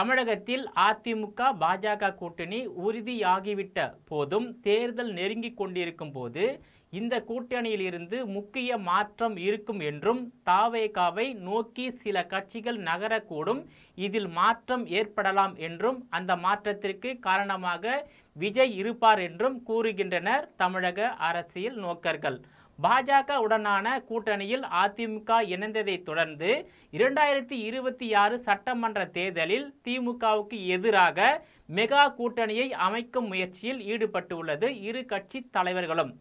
தமிழகத்தில் அதிமுக பாஜக கூட்டணி உறுதியாகிவிட்ட போதும் தேர்தல் நெருங்கிக் கொண்டிருக்கும் போது இந்த கூட்டணியில் இருந்து முக்கிய மாற்றம் இருக்கும் என்றும் தாவேகாவை நோக்கி சில கட்சிகள் நகரக்கூடும், இதில் மாற்றம் ஏற்படலாம் என்றும் அந்த மாற்றத்திற்கு காரணமாக விஜய் இருப்பார் என்றும் கூறுகின்றனர் தமிழக அரசியல் நோக்கர்கள். பாஜக உடனான கூட்டணியில் அதிமுக இணைந்ததை தொடர்ந்து 2026 சட்டமன்ற தேர்தலில் திமுகவுக்கு எதிராக மெகா கூட்டணியை அமைக்கும் முயற்சியில் ஈடுபட்டுள்ளது இரு கட்சி தலைவர்களும்.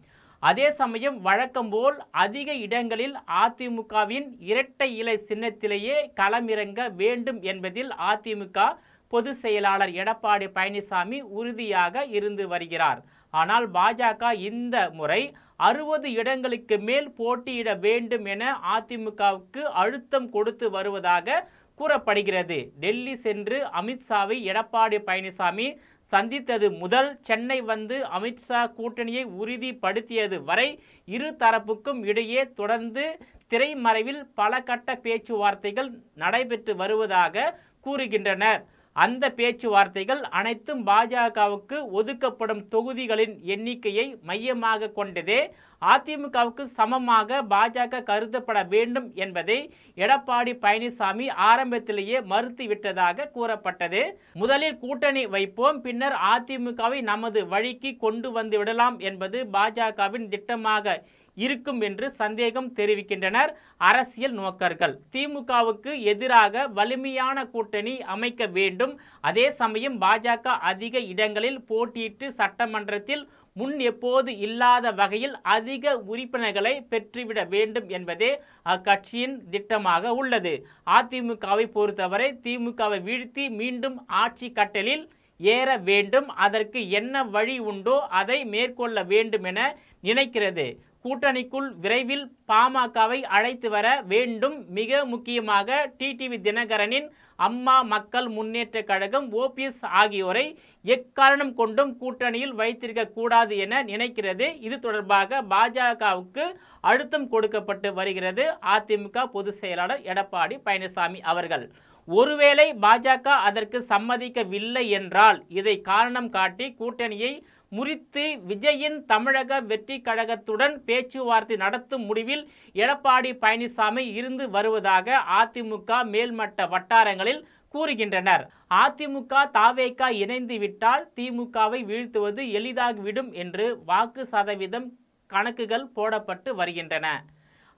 அதே சமயம் வழக்கம்போல் அதிக இடங்களில் அதிமுகவின் இரட்டை இலை சின்னத்திலேயே களமிறங்க வேண்டும் என்பதில் அதிமுக பொதுச் செயலாளர் எடப்பாடி பழனிசாமி உறுதியாக இருந்து வருகிறார். ஆனால் பாஜக இந்த முறை 60 இடங்களுக்கு மேல் போட்டியிட வேண்டும் என அதிமுகவுக்கு அழுத்தம் கொடுத்து வருவதாக கூறப்படுகிறது. டெல்லி சென்று அமித்ஷாவை எடப்பாடி பழனிசாமி சந்தித்தது முதல் சென்னை வந்து அமித்ஷா கூட்டணியை உறுதிப்படுத்தியது வரை இரு தரப்புக்கும் இடையே தொடர்ந்து திரைமறைவில் பல கட்ட பேச்சுவார்த்தைகள் நடைபெற்று வருவதாக கூறுகின்றனர். அந்த பேச்சுவார்த்தைகள் அனைத்தும் பாஜகவுக்கு ஒதுக்கப்படும் தொகுதிகளின் எண்ணிக்கையை மையமாக கொண்டதே. அதிமுகவுக்கு சமமாக பாஜக கருதப்பட வேண்டும் என்பதை எடப்பாடி பழனிசாமி ஆரம்பத்திலேயே மறுத்துவிட்டதாக கூறப்பட்டது. முதலில் கூட்டணி வைப்போம், பின்னர் அதிமுகவை நமது வழிக்கு கொண்டு வந்து விடலாம் என்பது பாஜகவின் திட்டமாக இருக்கும் என்று சந்தேகம் தெரிவிக்கின்றனர் அரசியல் நோக்கர்கள். திமுகவுக்கு எதிராக வலிமையான கூட்டணி அமைக்க வேண்டும், அதே சமயம் பாஜக அதிக இடங்களில் போட்டியிட்டு சட்டமன்றத்தில் முன் எப்போது இல்லாத வகையில் அதிக உறுப்பினர்களை பெற்றுவிட வேண்டும் என்பதே அக்கட்சியின் திட்டமாக உள்ளது. அதிமுகவை பொறுத்தவரை திமுகவை வீழ்த்தி மீண்டும் ஆட்சி கட்டலில் ஏற வேண்டும், அதற்கு என்ன வழி உண்டோ அதை மேற்கொள்ள வேண்டும் என நினைக்கிறது. கூட்டணிக்குள் விரைவில் பாமகவை அழைத்து வர வேண்டும். மிக முக்கியமாக டிடிவி தினகரனின் அம்மா மக்கள் முன்னேற்ற கழகம் OPS ஆகியோரை எக்காரணம் கொண்டும் கூட்டணியில் வைத்திருக்க கூடாது என நினைக்கிறது. இது தொடர்பாக பாஜகவுக்கு அழுத்தம் கொடுக்கப்பட்டு வருகிறது அதிமுக பொதுச் செயலாளர் எடப்பாடி பழனிசாமி அவர்கள். ஒருவேளை பாஜக அதற்கு சம்மதிக்கவில்லை என்றால் இதை காரணம் காட்டி கூட்டணியை முறித்து விஜயின் தமிழக வெற்றி கழகத்துடன் பேச்சுவார்த்தை நடத்தும் முடிவில் எடப்பாடி பழனிசாமி இருந்து வருவதாக அதிமுக மேல்மட்ட வட்டாரங்களில் கூறுகின்றனர். அதிமுக தாவேகா இணைந்து விட்டால் திமுகவை வீழ்த்துவது எளிதாகிவிடும் என்று வாக்கு சதவீதம் கணக்குகள் போடப்பட்டு வருகின்றன.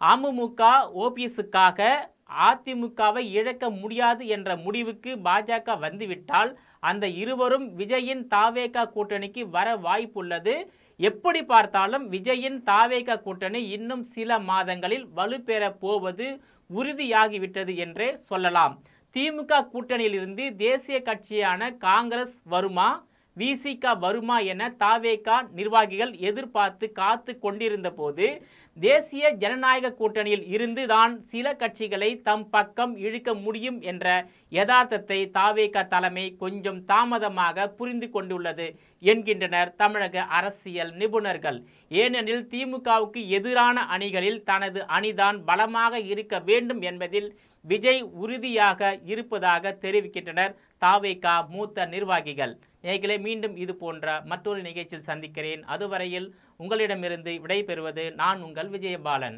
அமமுக OPSக்காக அதிமுகவை இழக்க முடியாது என்ற முடிவுக்கு பாஜக வந்துவிட்டால் அந்த இருவரும் விஜயின் தாவேகா கூட்டணிக்கு வர வாய்ப்புள்ளது. எப்படி பார்த்தாலும் விஜயின் தாவேகா கூட்டணி இன்னும் சில மாதங்களில் வலுப்பெற போவது உறுதியாகிவிட்டது என்றே சொல்லலாம். திமுக கூட்டணியிலிருந்து தேசிய கட்சியான காங்கிரஸ் வருமா, விசிக வருமா என தாவேகா நிர்வாகிகள் எதிர்பார்த்து காத்து கொண்டிருந்த போது தேசிய ஜனநாயக கூட்டணியில் இருந்து தான் சில கட்சிகளை தம் பக்கம் இழுக்க முடியும் என்ற யதார்த்தத்தை தாவேகா தலைமை கொஞ்சம் தாமதமாக புரிந்து கொண்டுள்ளது என்கின்றனர் தமிழக அரசியல் நிபுணர்கள். ஏனெனில் திமுகவுக்கு எதிரான அணிகளில் தனது அணிதான் பலமாக இருக்க வேண்டும் என்பதில் விஜய் உறுதியாக இருப்பதாக தெரிவிக்கின்றனர் தாவேகா மூத்த நிர்வாகிகள். நேயர்களே, மீண்டும் இது போன்ற மற்றொரு நிகழ்ச்சியில் சந்திக்கிறேன். அதுவரையில் உங்களிடமிருந்து விடைபெறுவது நான் உங்கள் விஜயபாலன்.